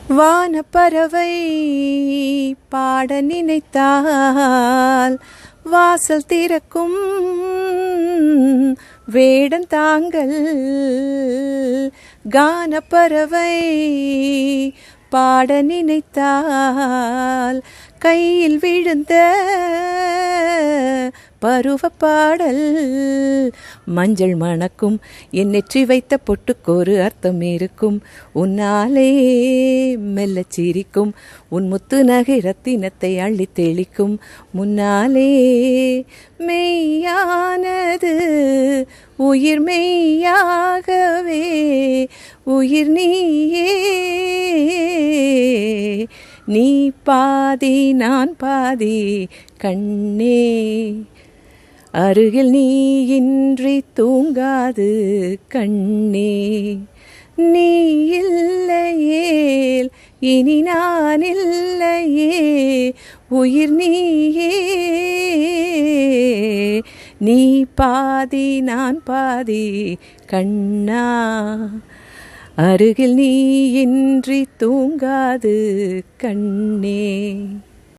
வானப்பறவை பாட நினைத்தால் வாசல் திறக்கும் வேடன் தாங்கள். கானப்பறவை பாட நினைத்தால் கையில் விழுந்த பருவ பாடல். மஞ்சள் மணக்கும் என் நெற்றி வைத்த பொட்டுக்கொரு அர்த்தம் இருக்கும். உன்னாலே மெல்ல சிரிக்கும் உன் முத்து நகை ரத்தினத்தை அள்ளி தெளிக்கும். முன்னாலே மெய்யானது உயிர் மெய்யாகவே உயிர் நீயே. நீ பாதி நான் பாதி கண்ணே, அருகில் நீ இன்றி தூங்காது கண்ணே. நீ இல்லையேல் இனி நான் இல்லையே உயிர் நீயே. நீ பாதி நான் பாதி கண்ணா, அருகில் நீ இன்றி தூங்காது கண்ணே.